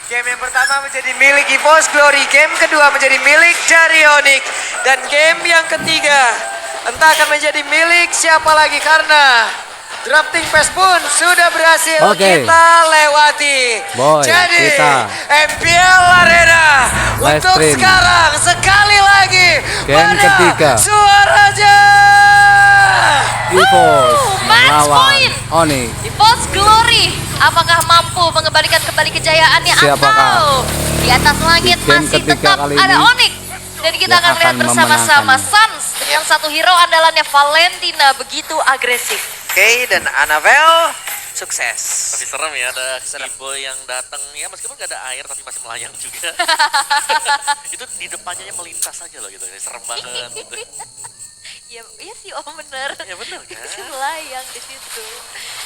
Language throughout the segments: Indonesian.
Game yang pertama menjadi milik EVOS Glory, game kedua menjadi milik dari Onyx, dan game yang ketiga entah akan menjadi milik siapa lagi karena drafting phase pun sudah berhasil kita lewati. Jadi MPL Arena untuk stream. sekarang sekali lagi Game pada ketiga. suaranya. EVOS match melawan point. Onyx. EVOS Glory, apakah mampu mengembalikan kembali kejayaannya Siapakah? atau di atas langit Di game masih ketiga tetap kali ada ini Onyx? Dan kita yang akan lihat akan bersama-sama memenangkannya. Suns dengan satu hero andalannya Valentina begitu agresif. Oke, dan Annabelle sukses. Tapi serem ya, ada Kibo yang datang ya, meskipun gak ada air tapi masih melayang juga. Itu di depannya melintas aja loh gitu, serem banget. Ya, iya sih om bener. Ya bener kan? Melayang di situ.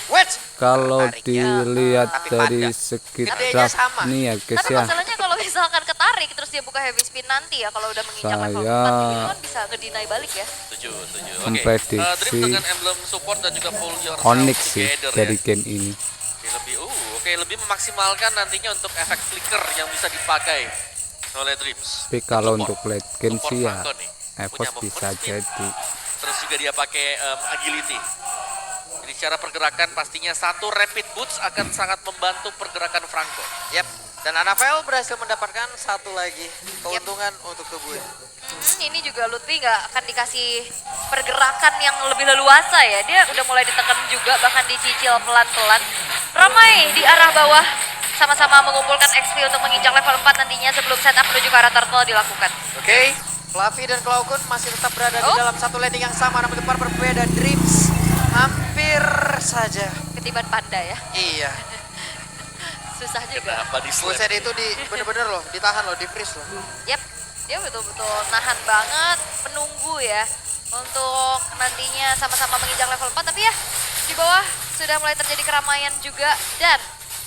Wait. Kalau Tariknya, dilihat tapi dari padat. segi Gedenya draft sama. nih ya guys Tapi ya. masalahnya kalau misalkan ketarik terus dia buka heavy spin nanti ya kalau udah menginjak level 4 Saya- itu kan bisa ngedinai balik ya. Setuju. Oke, Memprediksi Dream dengan emblem support dan juga pull yourself Onyx sih together dari ya. game ini. Lebih memaksimalkan nantinya untuk efek flicker yang bisa dipakai oleh Dreams. Tapi kalau Support. untuk late game Support sih ya Franco nih. EVOS Punya bisa movement speed. jadi. Terus juga dia pakai agility. Jadi secara pergerakan pastinya satu rapid boots akan sangat membantu pergerakan Franco. Yap. Dan Annabelle berhasil mendapatkan satu lagi keuntungan untuk tubuh. Ini juga Lutfi nggak akan dikasih pergerakan yang lebih leluasa ya. Dia udah mulai ditekan juga bahkan dicicil pelan-pelan. Ramai di arah bawah sama-sama mengumpulkan XP untuk menginjak level 4 nantinya sebelum setup menuju ke arah turtle dilakukan. Oke. Fluffy dan Klaukun masih tetap berada di Oh. dalam satu landing yang sama, namun tempat berbeda. Dreams hampir saja. Ketiban panda ya. Iya. Susah juga. Kenapa di slap? Buset itu bener-bener loh, ditahan loh, di freeze loh. Yap, dia betul-betul nahan banget, menunggu ya untuk nantinya sama-sama menginjak level 4. Tapi ya di bawah sudah mulai terjadi keramaian juga dan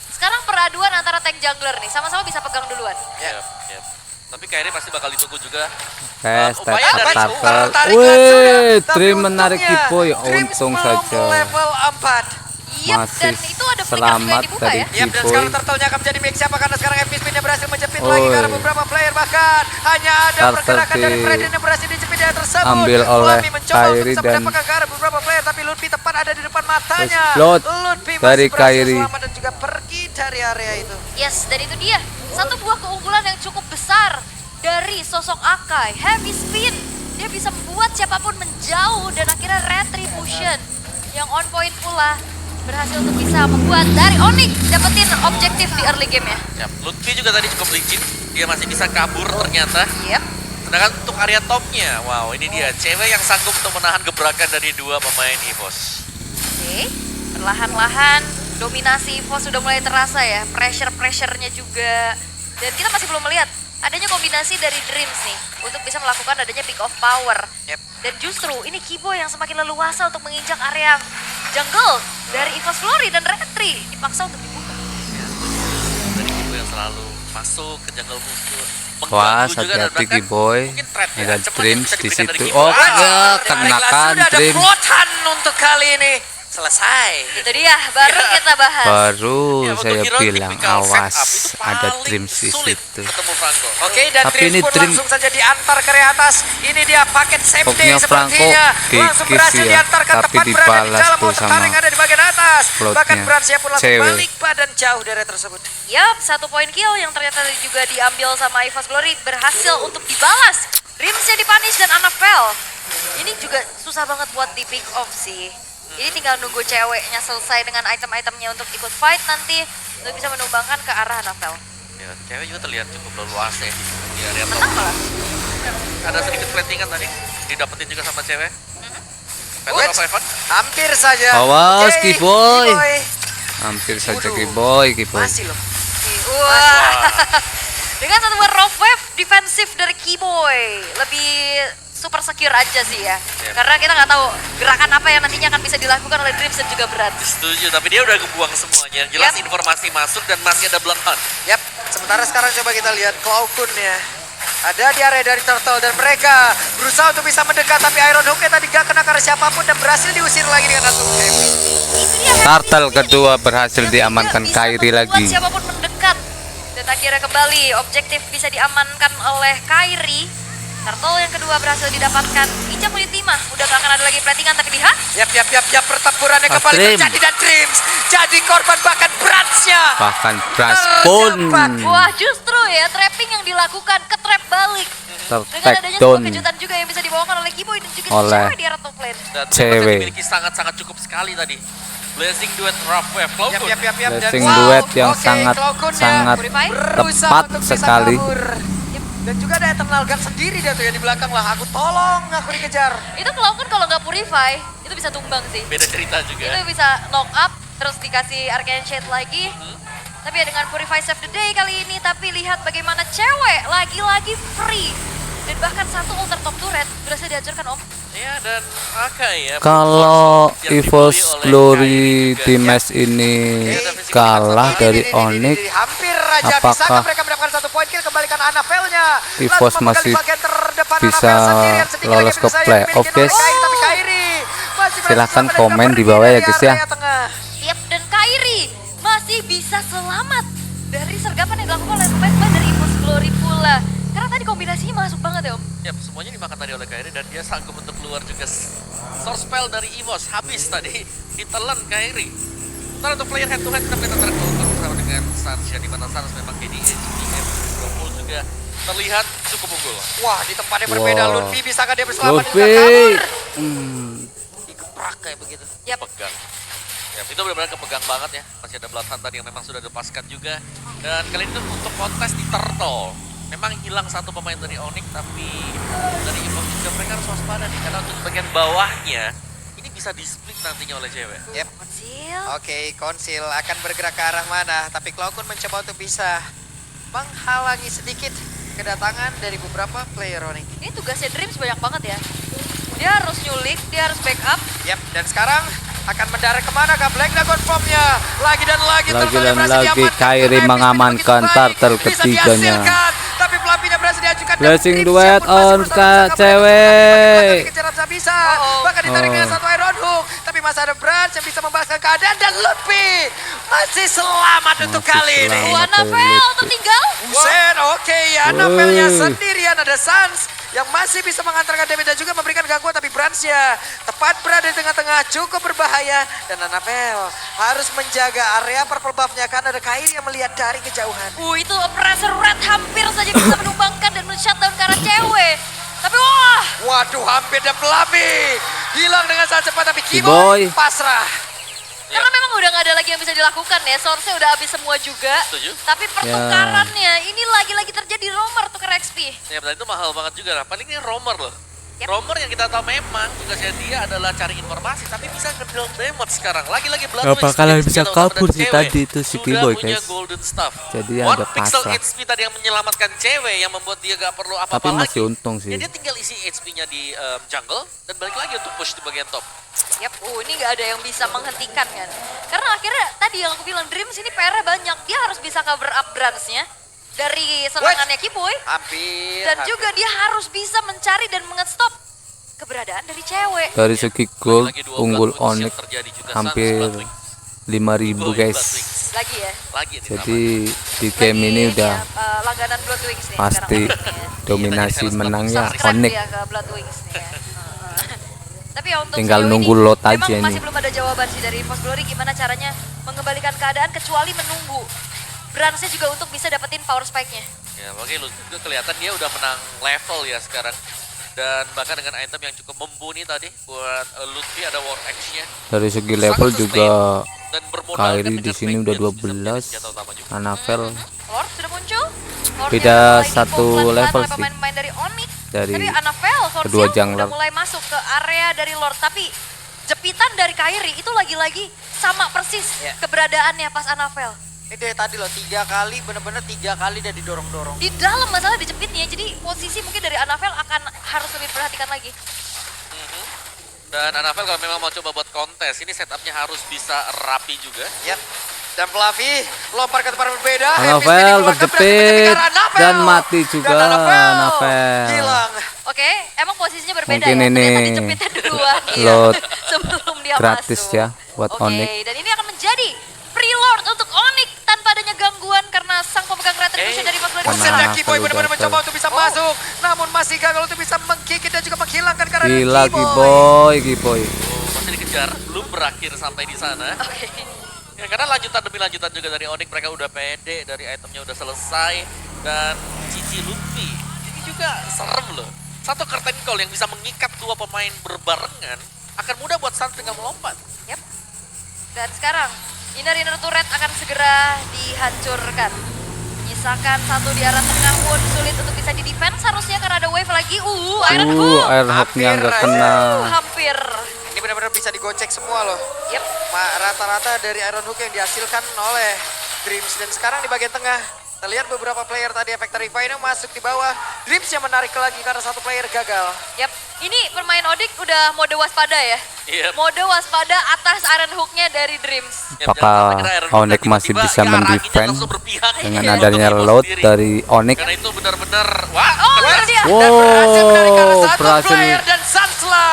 sekarang peraduan antara tank jungler nih, sama-sama bisa pegang duluan. Ya. Yap. Tapi kayaknya pasti bakal ditunggu juga. Tes Upaya dari turtle. tarik Wih, sudah, tapi Dream menarik untungnya Kiboy. Dreams Untung belum saja. level 4. Yap, Masih dan itu ada flicker juga selamat yang dibuka dari ya. Yap, dan Kiboy. sekarang turtle-nya akan menjadi milik siapa karena sekarang FP Spin-nya berhasil menjepit lagi Oi. karena beberapa player bahkan hanya ada Turtle pergerakan dari di- Fredin yang berhasil dijepit dia tersebut. ambil oleh Fluffy mencoba untuk Kairi bisa dan mendapatkan ke arah beberapa player tapi Lutfi tepat ada di depan matanya. Explode Lutfi dari masih berhasil Kairi. selamat dan juga pergi dari area itu. Yes, dan itu dia satu buah keunggulan yang cukup besar dari sosok Akai. Heavy spin, dia bisa membuat siapapun menjauh dan akhirnya retribution yang on point pula berhasil untuk bisa membuat dari Onyx dapetin objektif di early game ya. Yap. Lutfi juga tadi cukup licin. Dia masih bisa kabur ternyata. Yep. Sedangkan untuk area topnya, wow ini dia cewek yang sanggup untuk menahan gebrakan dari dua pemain EVOS. Oke, perlahan-lahan dominasi EVOS sudah mulai terasa ya, pressure-pressurenya juga. Dan kita masih belum melihat adanya kombinasi dari Dreams nih untuk bisa melakukan adanya pick of power. Yep. Dan justru ini Kibo yang semakin leluasa untuk menginjak area jungle dari EVOS Glory dan Retri dipaksa untuk dibuka. Dari Kibo yang selalu masuk ke jungle musuh. Wah, mengganggu juga dan hati-hati bahkan Kiboy. mungkin threat ya, Ada ancaman yang Dreams bisa di diberikan dari situ. Kibo. Oh, Ah, ya, Tarik kenakan sudah ada Dreams. floatan untuk kali ini. Selesai. Itu dia, baru kita bahas. Baru Ya, untuk saya hero bilang typical awas setup itu ada paling Dreams di sulit situ. ketemu Franco. Oke, dan Tapi Dreams ini pun Dream- langsung saja diantar ke area atas. Ini dia paket same day Pokoknya Franco sepertinya. Langsung kikis berhasil ya, diantarkan tapi tepat berada di dibalas dalam tuh untuk sama taring ada di bagian atas. floatnya. Bahkan Bransia pun langsung Cewek. balik badan jauh dari tersebut. Yap, satu poin kill yang ternyata juga diambil sama EVOS Glory berhasil untuk dibalas. Dreamsnya dipunish dan Annabelle. Ini juga susah banget buat di pick off sih. Ini tinggal nunggu ceweknya selesai dengan item-itemnya untuk ikut fight nanti untuk bisa menumbangkan ke arah Annabelle. Ya, cewek juga terlihat cukup leluasa ya di area top. Menang malah. Ada sedikit plantingan tadi, didapetin juga sama cewek. Battle Wait. of Evan. Hampir saja. Awas, Oke, Kiboy. Kiboy. Hampir saja Waduh. Kiboy. Masih loh. Wah. Dengan satu buah rough wave defensif dari Kiboy. Lebih super secure aja sih ya. Karena kita nggak tahu gerakan apa yang nantinya akan bisa dilakukan oleh Dreams dan juga Brands. Setuju, tapi dia udah kebuang semuanya. Jelas Yap. informasi masuk dan masih ada Blood Hunt. Yap, sementara sekarang coba kita lihat Klaukun ya. Ada di area dari Turtle dan mereka berusaha untuk bisa mendekat tapi Iron Hook-nya tadi gak kena karena siapapun dan berhasil diusir lagi dengan satu heavy. Itu dia Turtle kedua berhasil yang diamankan tidak bisa Kairi membuat lagi. siapapun mendekat Dan akhirnya kembali objektif bisa diamankan oleh Kairi. Turtle yang kedua berhasil didapatkan. Injak unit 5, udah gak akan ada lagi platingan, tapi lihat. Yap, pertempurannya kembali Dream. terjadi dan Dreams jadi korban bahkan Bransnya. Bahkan Brans pun Wah, justru ya trapping yang dilakukan ke trap balik. Dengan adanya tertek sebuah down kejutan juga yang bisa dibawakan oleh Kiboy dan juga oleh cewek di arah top lane. Dan Cewek. Dreamers yang dimiliki sangat-sangat cukup sekali tadi. Blazing duet rough wave. Cloud Yap. Dan Blessing wow, duet yang oke, sangat Cloud ya sangat Purify. berusaha tepat untuk bisa sekali. kabur. Dan juga ada Eternal Gun sendiri dia tuh ya di belakang lah. Aku tolong, aku dikejar. Itu Cloud kalau nggak Purify, itu bisa tumbang sih. beda cerita juga. Itu bisa knock up, terus dikasih Arcane Shade lagi. Tapi ya dengan Purify Save the Day kali ini, tapi lihat bagaimana cewek lagi-lagi free. Dan bahkan satu ultra top turret berhasil dihancurkan Om. Ya dan Akai ya. Kalau yang EVOS dibeli oleh Glory Kairi juga. di match ini kalah dari Onyx, Hampir aja apakah bisakah mereka mendapatkan satu poin kill, kembalikan Anavelnya. EVOS Lalu masih di bagian terdepan bisa Anavel sendirian, sedikit lolos lagi ke bisa playoff, dimiliki oleh guys? Kairi, tapi Kairi masih Silahkan berhasil komen di pergi bawah ya, dari guys, ya. area tengah. Yap, dan Kairi masih bisa selamat dari sergapan yang dilakukan oleh pemain dari EVOS Glory pula. Karena tadi kombinasinya masuk banget ya Om. Ya, semuanya dimakan tadi oleh Kairi dan dia sanggup untuk keluar juga. Source spell dari EVOS habis tadi ditelan Kairi. Ntar untuk player head to head tapi antara Cloud bersama dengan Sans ya, di mana Sans memang KDA, GPM, Goku juga terlihat cukup unggul. Wah, di tempatnya berbeda. Wah. Lutfi bisakah dia berselamat Lutfi. juga kabur? Dikeprak kayak begitu. Yap. Pegang. Ya, itu benar-benar kepegang banget ya. Masih ada Blood Hunt tadi yang memang sudah dilepaskan juga. Dan kali ini untuk kontes di Turtle. Memang hilang satu pemain dari Onyx, tapi dari EVOS juga mereka harus waspada nih. Karena untuk bagian bawahnya, ini bisa di-split nantinya oleh cewek. Yep. Konsil. Oke, Konsil akan bergerak ke arah mana? Tapi Cloud mencoba untuk bisa menghalangi sedikit kedatangan dari beberapa player Onyx. Ini tugasnya Dreams banyak banget ya. Dia harus nyulik, dia harus backup. Yap, dan sekarang akan mendarat kemana kah Black Dragon Formnya? Lagi dan lagi, Lagi Turtle dan berhasil lagi diamankan. Kairi Begitu mengamankan baik. turtle Bisa ketiganya. dihasilkan, tapi pelampinya berhasil diajukan. Dan Blessing Dreams duet yang pun masih on berusaha ke menangkap cewek. tapi kejar bisa. Bahkan ditarik dengan satu Iron Hook, tapi masih ada Branch yang bisa membahaskan keadaan dan Lutfi masih selamat untuk Masih kali ini. selamat. Wanavel tertinggal. Buset, oke ya, Navelnya sendirian, ada Sans yang masih bisa mengantarkan damage dan juga memberikan gangguan, tapi Branch-nya tepat berada di tengah-tengah, cukup berbahaya. Dan Navel harus menjaga area purple buff-nya karena ada Kairi yang melihat dari kejauhan. Itu Oppressor Red hampir saja bisa menumbangkan dan men-shutdown ke arah cewek. Tapi wah, Waduh, hampir dan Pelabi hilang dengan sangat cepat, tapi Si Kiboy Boy. pasrah. karena memang udah gak ada lagi yang bisa dilakukan ya. Source-nya udah habis semua juga. Setuju? Tapi pertukarannya ini lagi-lagi terjadi Romer tukar XP. Ya, dan itu mahal banget juga. Paling ini roamer loh. Yap. Roamer yang kita tahu memang tugasnya dia adalah cari informasi, tapi bisa nge-deal damage sekarang. Lagi-lagi Blood Gak Wings, bakalan dia bisa senjata utama kabur dari sih cewek. tadi itu si Sudah Kiboy, punya guys. golden staff. Jadi One ada pixel pasrah. HP tadi yang menyelamatkan cewek yang membuat dia gak perlu apa-apa Tapi lagi. masih untung sih. Ya, dia tinggal isi HP-nya di jungle dan balik lagi untuk push di bagian top. Yap, ini nggak ada yang bisa menghentikan kan. Karena akhirnya tadi yang aku bilang Dreams ini PR-nya banyak. Dia harus bisa cover up Branch-nya dari serangannya Kiboy. Hampir. Dan juga dia harus bisa mencari dan nge-stop keberadaan dari cewek. Dari segi gold Lagi dua unggul Blood Wings Onyx yang terjadi juga. hampir Sans Blood Wings. 5.000 Blood guys. Wings. Lagi ya. Lagi nih Jadi di game Lagi ini udah ya, langganan Blood Wings nih pasti sekarang. dominasi menangnya Subscribe Onyx. dia ke Blood Wings nih ya. Tapi ya untuk Tinggal sejauh nunggu ini, load aja memang ini. masih belum ada jawaban sih dari EVOS Glory gimana caranya mengembalikan keadaan kecuali menunggu Branch-nya juga untuk bisa dapetin power spike-nya. Ya, makanya lu juga kelihatan dia udah menang level ya sekarang. Dan bahkan dengan item yang cukup mumpuni tadi buat Lutfi ada war X-nya. Dari segi level juga Dan bermodalkan Kairi di dengan sini flank udah yang bisa menjadi senjata utama 12, juga. Anavel Lord sudah muncul. Lord Beda yang mulai satu di-pelan-pelan level oleh sih. pemain-pemain dari Onyx. dari Tapi Anavel, kedua Forsil jungler. udah mulai masuk ke area dari Lord. Tapi jepitan dari Kairi itu lagi-lagi sama persis Ya. keberadaannya pas Anavel. Ini dari tadi loh, 3 kali, bener-bener 3 kali dia didorong-dorong. Di dalam masalah dijepitnya, jadi posisi mungkin dari Anavel akan harus lebih perhatikan lagi. Dan Anavel kalau memang mau coba buat kontes, ini setupnya harus bisa rapi juga. Yap. Dan Pelavi lompat ke tempat berbeda. Anavel Epic dikeluarkan, berhasil terjepit mengejar Anavel. dan mati juga Dan Anavel. hilang. Oke, emang posisinya berbeda Mungkin ya. ini Ternyata dijepitnya duluan load sebelum dia gratis masuk. ya buat Oke, Onyx. dan ini akan menjadi pre-lord untuk Onyx tanpa adanya gangguan karena sang pemegang red Ini Berhasilnya Kiboy Navel benar-benar udah mencoba untuk bisa masuk, namun masih gagal untuk bisa menggigit dan juga menghilangkan karena Gila Kiboy. Kiboy. Masih dikejar, belum berakhir sampai di sana. Oke. Ya, karena lanjutan demi lanjutan juga dari Onyx, mereka udah pede, dari itemnya udah selesai. Dan Cici Luffy, ini juga serem loh. Satu curtain call yang bisa mengikat dua pemain berbarengan, akan mudah buat Suns tinggal melompat. Yap. Dan sekarang, inner turret akan segera dihancurkan. Nyisakan satu di arah tengah pun sulit untuk bisa di-defense harusnya karena ada wave lagi. Iron Hook. Iron Hook-nya nggak Hampir kena. Hampir. Ini benar-benar bisa digocek semua loh. Yap. Rata-rata dari Iron Hook yang dihasilkan oleh Dreams. Dan sekarang di bagian tengah, kita lihat beberapa player tadi efek Refine yang masuk di bawah. Dreams yang menarik lagi karena satu player gagal. Yap. Ini pemain Odik udah mode waspada ya. Yep. Mode waspada atas Iron Hook-nya dari Dreams. Ya, Apakah jangan sampai kira Iron Onyx Hook masih tiba-tiba bisa ke arah mendefend anginnya langsung berpihak dengan untuk adanya Evo load sendiri. dari Onyx? Karena itu benar-benar, wah, Oh, kena. itu dia. Dan berhasil menarik karena satu berhasil. player dan Sansla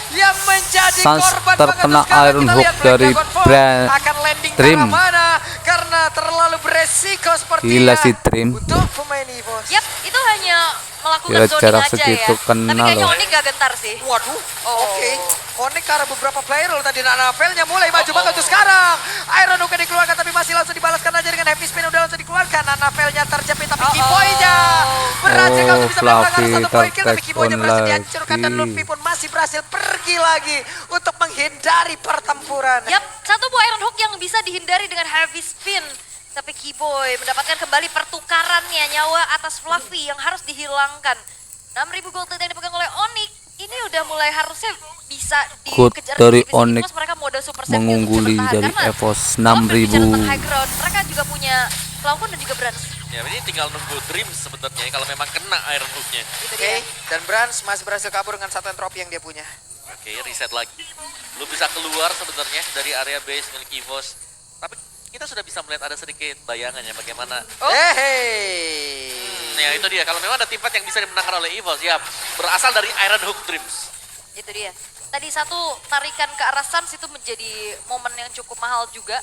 yang menjadi Suns korban terkena banget. Sekarang Iron kita Hook lihat Black dari Dragon Fall Brand akan landing ke Dream. arah mana karena terlalu beresiko sepertinya Gila si Dream. untuk pemain EVOS. Yap, itu hanya melakukan Gila, zoning jarak aja segitu ya. kena Tapi kayaknya loh. Onyx gak gentar sih. Waduh, Oh. oke. Connect ke arah beberapa player loh tadi. Navelnya mulai maju banget tuh sekarang. Iron Hook dikeluarkan tapi masih langsung dibalaskan aja dengan heavy spin udah langsung dikeluarkan. Navelnya terjepit tapi Kiboy-nya berhasil kalau bisa mendapatkan Fluffy satu poin kill tapi tertext Kiboy-nya berhasil on dihancurkan dan lagi. Luffy pun masih berhasil pergi lagi untuk menghindari pertempuran. Yap, satu buah Iron Hook yang bisa dihindari dengan heavy spin. Tapi Kiboy mendapatkan kembali pertukarannya nyawa atas Fluffy yang harus dihilangkan. 6.000 gold yang dipegang oleh Onyx. Ini udah mulai harusnya bisa Good dikejar dari divisi Onyx EVOS. Mereka mode super save mengungguli dari EVOS 6.000. tentang high ground, mereka juga punya Falcon dan juga Brans. Ya, ini tinggal nunggu Dreams sebenarnya kalau memang kena Iron Hook-nya. Gitu Oke, dia. dan Brans masih berhasil kabur dengan satu entropi yang dia punya. Oke, reset lagi. Belum bisa keluar sebenarnya dari area base milik EVOS. Tapi kita sudah bisa melihat ada sedikit bayangannya bagaimana. Oh. Hey. Ya itu dia, kalau memang ada tim fight yang bisa dimenangkan oleh EVOS, ya berasal dari Iron Hook Dreams. Itu dia. Tadi satu tarikan ke arah Suns itu menjadi momen yang cukup mahal juga.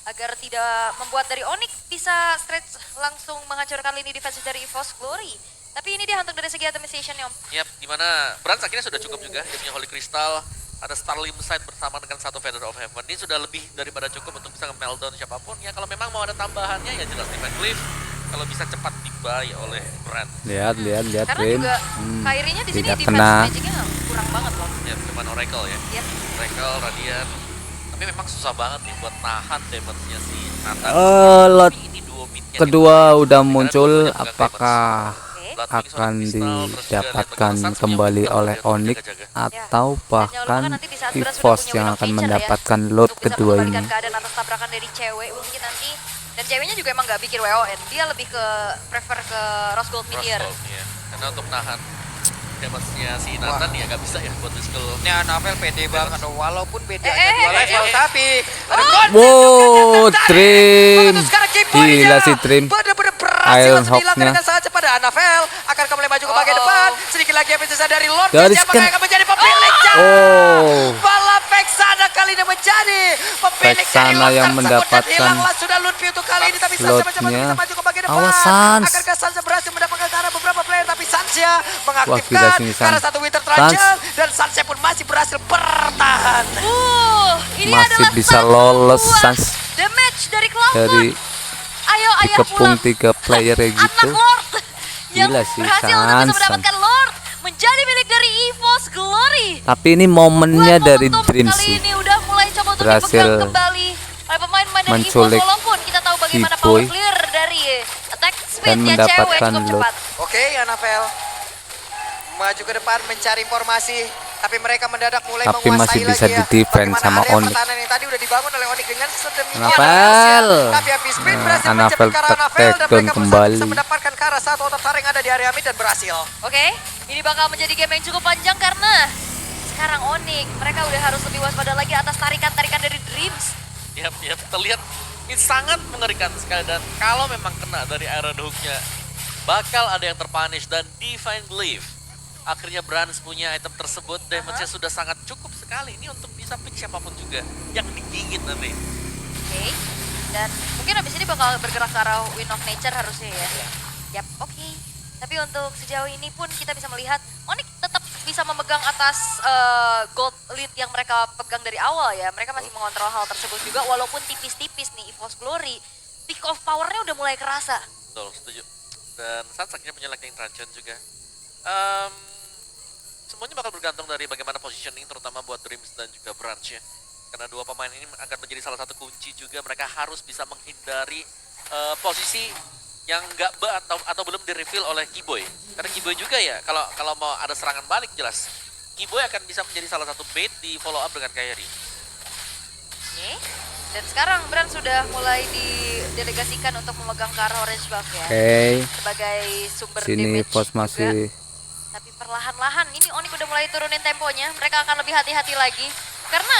Agar tidak membuat dari Onyx bisa stretch langsung menghancurkan lini defensif dari EVOS Glory. Tapi ini dia hantuk dari segi atomization ya Om. Yap, dimana Brans akhirnya sudah cukup juga. Dia punya Holy Crystal, ada Starlim Sight bersama dengan satu Feather of Heaven. Ini sudah lebih daripada cukup untuk bisa nge-meltdown siapapun. Ya kalau memang mau ada tambahannya ya jelas Divine Cliff. Kalau bisa cepat dibuy oleh Brand. Lihat Karena Dream. juga Kairinya di sini tidak defense kena. magic-nya kurang banget loh. Ya cuman Oracle ya. Yap. Oracle, Radiant. Tapi memang susah banget nih buat nahan damage-nya si Nathan. Lot Tapi ini duo mid-nya kedua nih, udah karena muncul, dua-duanya pegang apakah Oke. Blood Wings, akan Sonic Crystal, terus juga didapatkan Light Suns kembali punya oleh Ultra, Onyx jaga-jaga. atau Dan bahkan jangan lupa nanti di saat Beras sudah EVOS punya yang Win of akan Nature ya, mendapatkan load untuk bisa kedua ini. mengembalikan keadaan atas tabrakan dari cewek mungkin nanti. Dan ceweknya juga emang gak bikin WON, dia lebih ke prefer ke Rose Gold Meteor. Crossbow, iya. Karena untuk nahan damage-nya si Nathan ya gak bisa ya buat Skill. Ini Navel pede banget loh, walaupun bedanya Eh, dua eh, level, eh, eh. tapi ada Oh. konsep Wow, yang tadi. Dream. Begitu sekarang Kiboy-nya Gila si Dream. benar-benar berhasil Iron langsung dihilangkan Hawk-nya. dengan sangat cepat. Navel akan kembali maju ke bagian Oh, oh. depan. Sedikit lagi yang bisa dari Lord. Dari Siapa scan. yang akan menjadi pemilik Oh. Malah Vexana kali ini menjadi pemilik Vexana dari Lord yang tersebut. Dan mendapatkan hilanglah sudah Lutfi untuk kali ini. Tapi Sansa mencoba slotnya. bisa maju ke bagian depan. Awas, Sans. Akankah Sansa berhasil mendapatkan ke arah beberapa player. Tapi Sansa gila mengaktifkan sini, karena Sans. satu Winter Truncheon. Dan Sansa pun masih berhasil bertahan. Ini Masih adalah bisa satu lolos, buah Sans. damage dari Cloud Dari Ayo ayah dikepung pulang. 3 player kayak Anak gitu. Lord yang Gila sih, berhasil untuk bisa Sans. mendapatkan Lord menjadi milik dari EVOS Glory. Tapi ini momennya Buat dari momentum Dream kali sih. ini udah mulai coba untuk Berhasil dipegang kembali oleh pemain-pemain dari EVOS, menculik walaupun kita tahu bagaimana Kiboy power clear dari attack dan speed ya cewek mendapatkan cukup loot. cepat. Oke, Navel maju ke depan mencari informasi, tapi mereka mendadak mulai Tapi menguasai masih bisa lagi ya. di-defense Bagaimana sama area Onyx. pertahanan yang tadi udah dibangun oleh Onyx dengan sedemikian Navel. rupa. Tapi habis speed berhasil Navel mencepat ke arah Navel dan take down mereka kembali. bisa mendapatkan ke arah satu otot taring ada di area mid dan berhasil. Oke, ini bakal menjadi game yang cukup panjang karena sekarang Onyx mereka udah harus lebih waspada lagi atas tarikan-tarikan dari Dreams. Yap, terlihat ini sangat mengerikan sekali. Dan kalau memang kena dari Iron Hook-nya, bakal ada yang terpunish. Dan Divine Belief, akhirnya Brans punya item tersebut, damage-nya sudah sangat cukup sekali. Ini untuk bisa pick siapapun juga yang digigit nanti. Oke, dan mungkin abis ini bakal bergerak ke arah Win of Nature harusnya ya. Yap, oke. Tapi untuk sejauh ini pun kita bisa melihat Onyx tetap bisa memegang atas gold lead yang mereka pegang dari awal ya. Mereka masih mengontrol hal tersebut juga walaupun tipis-tipis nih EVOS Glory. Peak of power-nya udah mulai kerasa. Betul, setuju. Dan saat-saatnya punya Lightning Truncheon juga. Semuanya bakal bergantung dari bagaimana positioning terutama buat Dreams dan juga Branch ya. Karena dua pemain ini akan menjadi salah satu kunci juga. Mereka harus bisa menghindari posisi yang nggak atau belum di-reveal oleh Kiboy. Karena Kiboy juga ya, kalau mau ada serangan balik jelas. Kiboy akan bisa menjadi salah satu bait di follow up dengan Kairi. Oke. Dan sekarang Bran sudah mulai didelegasikan untuk memegang ke arah orange buff ya. Oke. Sebagai sumber Sini damage pos juga. masih Tapi perlahan-lahan ini Onyx udah mulai turunin temponya. Mereka akan lebih hati-hati lagi. Karena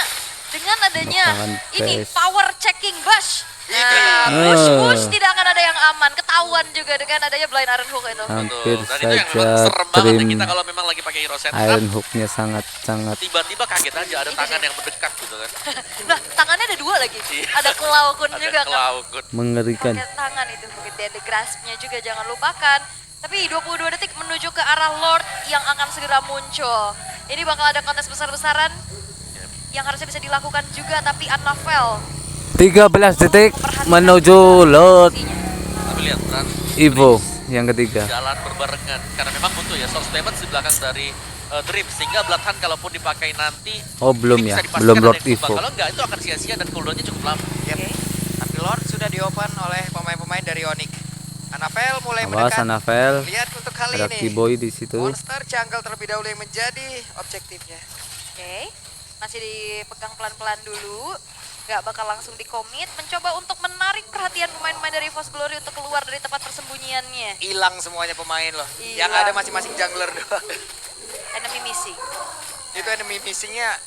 dengan adanya Bakalan ini base. power checking bush. Nah, Itu. push tidak akan ada yang aman. Ketahuan juga dengan adanya blind iron hook itu. hampir Dan itu yang memang saja serem banget ya trim kita kalau memang lagi pakai hero setup. Iron Hook-nya sangat-sangat Tiba-tiba kaget aja ada tangan yang mendekat gitu kan. Nah, tangannya ada dua lagi. Iya. Ada claw gun Ada juga kan. Cloud. mengerikan. Pakai tangan itu, mungkin deadly grasp-nya juga jangan lupakan. Tapi 22 detik menuju ke arah Lord yang akan segera muncul. Ini bakal ada kontes besar-besaran yang harusnya bisa dilakukan juga, tapi Annavel 13 detik menuju Lord Tapi lihat kan Evo yang ketiga. jalan berbarengan karena memang butuh ya source damage di belakang dari Dream sehingga Bloodhunt kalaupun dipakai nanti Oh belum ini ya, bisa dipastikan belum ada Lord yang tumbang. Evo. Kalau enggak itu akan sia-sia dan cooldownnya cukup lama. Yep. Oke. Tapi Lord sudah diopen oleh pemain-pemain dari Onyx. Annavel mulai Awas mendekat. Annavel, Lihat untuk kali ada ini. Kiboy di situ. Monster jungle terlebih dahulu yang menjadi objektifnya. Oke, masih dipegang pelan-pelan dulu. Gak bakal langsung dikomit, mencoba untuk menarik perhatian pemain-pemain dari EVOS Glory untuk keluar dari tempat persembunyiannya. Hilang semuanya pemain loh. Hilang. Yang ada masing-masing jungler doang. Enemy missing. Itu enemy missingnya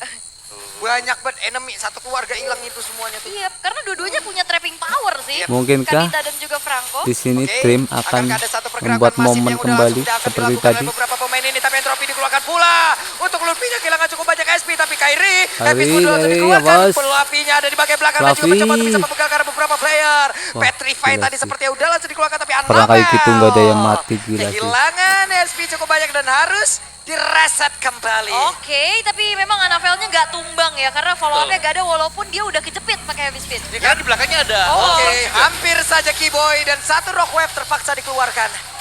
banyak banget, enemy satu keluarga hilang itu semuanya tuh. Iya, karena dua-duanya punya trapping power sih. Mungkinkah Kanita dan juga Franco. di sini Oke, Dream akan akankah ada satu pergerakan membuat masif momen yang udah kembali sudah akan seperti dilakukan tadi? oleh beberapa pemain ini, tapi entropi dikeluarkan pula. Untuk Lutfinya kehilangan cukup banyak SP, tapi Kairi dikeluarkan. awas. Fluffy-nya ada di bagian belakang dan juga Fluffy. mencoba untuk bisa mempegang karena beberapa player. Wah, Petrify gila tadi sih. seperti udah langsung dikeluarkan, tapi Perang kayak Annavel gitu nggak ada yang mati, gila sih. kehilangan SP cukup banyak dan harus direset kembali. Oke, tapi memang Annavel-nya nggak tumbang ya, karena follow-up-nya gak ada walaupun dia udah kejepit pakai heavy speed. Ya, karena di belakangnya ada. Oke, Lord juga. hampir saja Kiboy dan satu rock wave terpaksa dikeluarkan.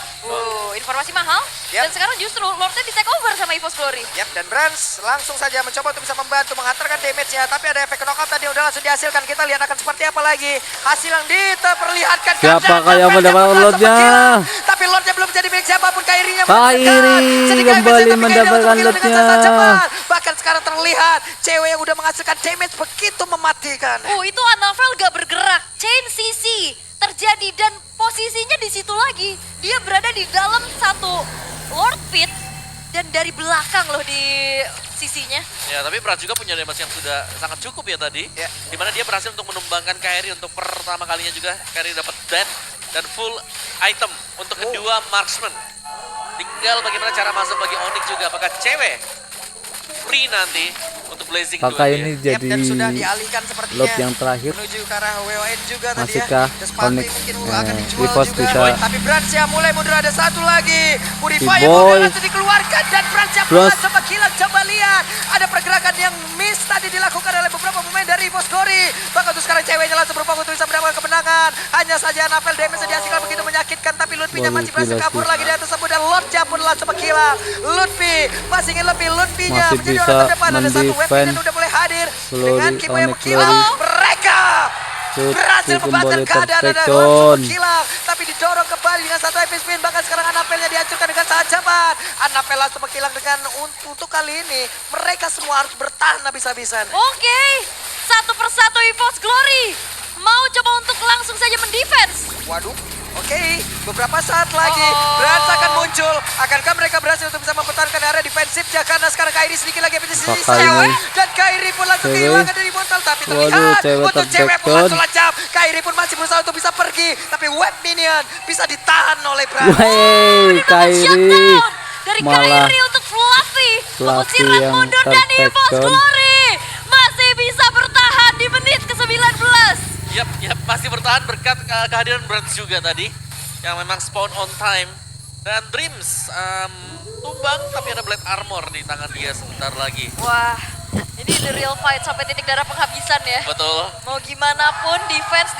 Informasi mahal. Yap. Dan sekarang justru Lord-nya di take over sama EVOS Glory. Yap, dan Brans langsung saja mencoba untuk bisa membantu menghantarkan damage-nya. Tapi ada efek knockout tadi yang udah langsung dihasilkan. Kita lihat akan seperti apa lagi. Hasil yang diperlihatkan. Siapakah yang mendapatkan Lord-nya? Tapi Lord-nya belum jadi milik siapapun. Kairinya Kairi kembali mendapatkan Lord-nya. Bahkan sekarang terlihat cewek yang udah menghasilkan damage begitu mematikan. Itu Annavel gak bergerak. Chain CC terjadi dan posisinya di situ lagi. Dia berada di dalam satu Lord Pit dan dari belakang loh di sisinya. Ya, tapi Brad juga punya damage yang sudah sangat cukup ya tadi. Ya. Dimana dia berhasil untuk menumbangkan Kairi untuk pertama kalinya juga. Kairi dapat dead dan full item untuk kedua marksman. Tinggal bagaimana cara masuk bagi Onyx juga. Apakah cewek free nanti untuk blazing Apakah dua ini dia? Yap, dan sudah jadi dialihkan sepertinya Lord yang terakhir? menuju ke arah WON juga tadi Masihkah ya. Despati Onyx, mungkin akan dijual EVOS juga. bisa? Tapi Bransya mulai mundur, ada satu lagi. Purify yang Kiboy. mulai langsung dikeluarkan dan Bransya Bros. pulang coba kilat. Coba lihat ada pergerakan yang miss tadi dilakukan oleh beberapa pemain dari EVOS Glory. Bahkan untuk sekarang ceweknya langsung berupaya untuk bisa mendapatkan kemenangan. Hanya saja Annavel damage yang dihasilkan begitu menyakitkan, tapi Lutfi-nya Waduh, masih berhasil gila kabur sih. lagi dari tersebut dan Lordnya pun langsung mengkilat. Lutfi masih ingin lebih, Lutfi-nya Masih menjadi bisa orang terdepan. Ada satu web mendefend dan udah mulai hadir Glory, dengan Kiboy yang Onyx mengkilat. Glory. Mereka Lutfi berhasil membatalkan kembali keadaan dan tertekan. langsung menghilang, tapi didorong kembali dengan satu epic spin. Bahkan sekarang Annavel-nya dihancurkan dengan sangat cepat. Annavel langsung menghilang dengan untuk kali ini mereka semua harus bertahan habis-habisan. Oke, satu persatu EVOS Glory mau coba untuk langsung saja mendefense. Waduh, oke, beberapa saat lagi Oh. Brans akan muncul. Akankah mereka berhasil untuk bisa mempertahankan area defensifnya? Karena sekarang Kairi sedikit lagi posisi Apakah cewek ini? dan Kairi pun langsung Cewek? kehilangan dari Montal. Tapi Waduh, terlihat cewek untuk cewek pun tertekan. langsung lancap. Kairi pun masih berusaha untuk bisa pergi, tapi web minion bisa ditahan oleh Brans. Wey, Kairi Shutdown dari malah Kairi untuk Fluffy. Fluffy Mengusir yang mundur dan tertekan. EVOS Glory masih bisa bertahan di menit ke-19. Yap, masih bertahan berkat kehadiran Brands juga tadi. yang memang spawn on time. Dan Dreams tumbang tapi ada Blade Armor di tangan dia sebentar lagi. Wah, ini the real fight sampai titik darah penghabisan ya. Betul. Mau gimana pun defense.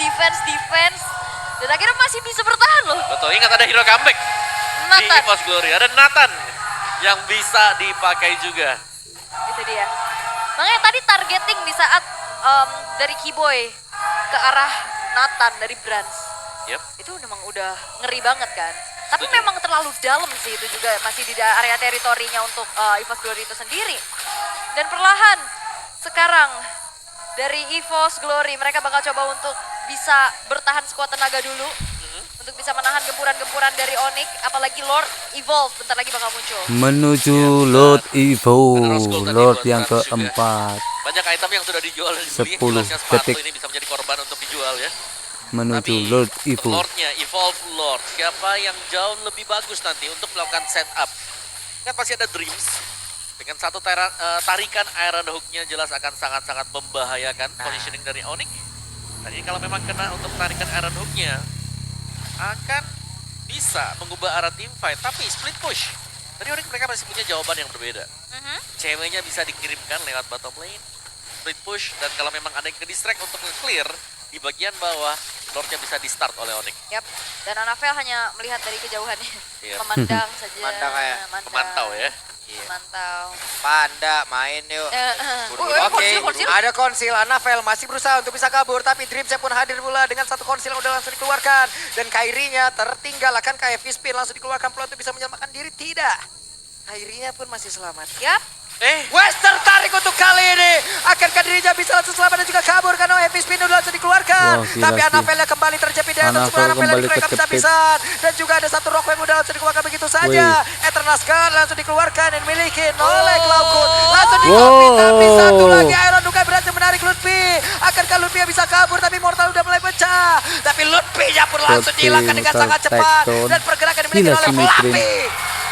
Dan akhirnya masih bisa bertahan loh. Betul, ingat ada hero comeback di Nathan. EVOS Glory. Ada Nathan yang bisa dipakai juga. Itu dia. Makanya tadi targeting di saat dari Keyboy ke arah Nathan dari Brands. Yep. Itu memang udah ngeri banget kan. Tapi Setuju. memang terlalu dalam sih itu juga masih di area teritorinya untuk EVOS Glory itu sendiri. Dan perlahan sekarang dari EVOS Glory mereka bakal coba untuk bisa bertahan sekuat tenaga dulu. Untuk bisa menahan gempuran-gempuran dari Onyx. Apalagi Lord Evolve bentar lagi bakal muncul. Menuju Lord Evo, Roscoe tadi Lord buat yang Rans juga. keempat. Banyak item yang sudah dijual dan dibeli. 10 Jelasnya sepatu detik. ini bisa menjadi korban untuk dijual ya. Menuju Tapi Lord Evo. Lordnya, Evolve Lord. Siapa yang jauh lebih bagus nanti untuk melakukan setup? Kan pasti ada Dreams. Dengan satu tarikan Iron Hook-nya jelas akan sangat-sangat membahayakan positioning dari Onyx. Tadi kalau memang kena untuk tarikan Iron Hook-nya, akan bisa mengubah arah team fight. Tapi split push. Dari Onyx mereka masih punya jawaban yang berbeda. Ceweknya bisa dikirimkan lewat bottom lane. Split push, dan kalau memang ada yang ke-distract untuk nge-clear, di bagian bawah, Lordnya bisa di-start oleh Onyx. Yap. Dan Anavel hanya melihat dari kejauhannya. Iya. Memandang saja. Memandang ya? Pemantau ya. Memantau. Panda main yuk. Oke, Konsil. ada konsil. Anavel masih berusaha untuk bisa kabur, tapi Dreamsnya pun hadir pula dengan satu konsil yang udah langsung dikeluarkan. Dan Kairinya tertinggal, akan KFV Spin langsung dikeluarkan pula untuk bisa menyelamatkan diri. Tidak. Kairinya pun masih selamat. Yap. West tertarik untuk kali ini. Akankah dirinya bisa langsung selamat dan juga kabur karena heavy spin udah langsung dikeluarkan. Wah, gila Tapi sih. Anavelnya kembali terjepit di atas. Anavel kembali mereka kejepit. bisa-bisan. Dan juga ada satu rock yang udah langsung dikeluarkan begitu saja. Eternal Scar langsung dikeluarkan dan dimiliki oleh Cloudcoat. Langsung dikopi, tapi satu lagi Iron Dukai berhasil menarik Lutfi. Akankah Lutfi yang bisa kabur, tapi Mortal udah mulai pecah. Tapi Lutfi-nya pun langsung Lutfi, dihilangkan dengan sangat cepat. Takedown. Dan pergerakan dimiliki Gila oleh si Mitrin. Fluffy.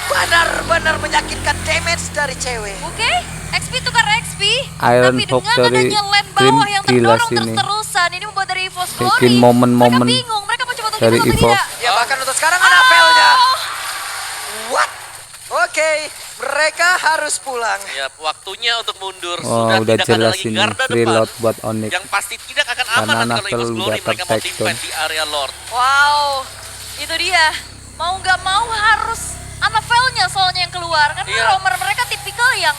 Benar-benar menyakitkan damage dari cewek. Oke. XP tukar XP. Iron Tapi Hook dengan dari adanya lane Dream bawah yang gila terdorong sini. terus-terusan. Ini membuat dari EVOS Glory. Bikin momen-momen Mereka bingung. Mereka mau coba untuk dari atau EVOS. tidak. Ya bahkan untuk sekarang Anavelnya. Oh. What? Oke, mereka harus pulang. Ya, waktunya untuk mundur. Oh, Sudah udah tidak ada jelas lagi ini garda free depan. load buat Onyx. Yang pasti tidak akan Karena aman nanti kalau Anavel EVOS Glory udah mereka mau team tertakedown. fight di area Lord. Wow. Itu dia. Mau nggak mau harus Anavelnya soalnya yang keluar. Karena Iya. roamer mereka tipikal yang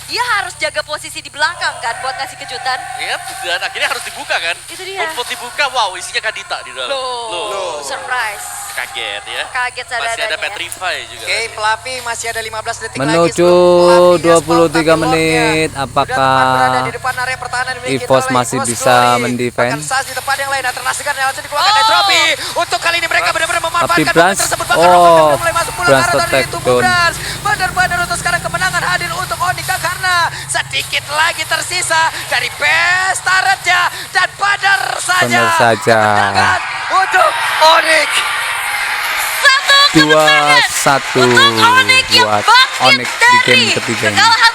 dia harus jaga posisi di belakang kan buat ngasih kejutan. Ya, dan akhirnya harus dibuka kan. Itu dia. Rumput dibuka, wow isinya Kadita di dalam. Loh. Surprise. Kaget ya. Kaget Masih ada seadanya ya. Petrify juga. Oke, tadi. Fluffy masih ada 15 detik lagi. Menuju sebelum Fluffy 23 nge-spawn, tapi menit. Lordnya Apakah udah tepat berada di depan area pertahanan dimiliki EVOS oleh masih EVOS bisa Glory. mendefend? Bahkan Sas di tempat yang lain, Aternasikan yang langsung dikeluarkan Oh. Entropy. Untuk kali ini mereka benar-benar memanfaatkan Tapi momen Brans, tersebut. Bahkan oh, Rocket udah mulai masuk pulang Brans ke arah dari tertakedown. tubuh Brans. Benar-benar untuk sekarang kemenangan hadir untuk Onika karena sedikit lagi tersisa dari Pestaretnya dan Badar saja. Benar saja. Kemenangan untuk Onik. Satu kemenangan 2-1 untuk Onyx yang buat bangkit Onyx di dari game ketiga ini. kekalahan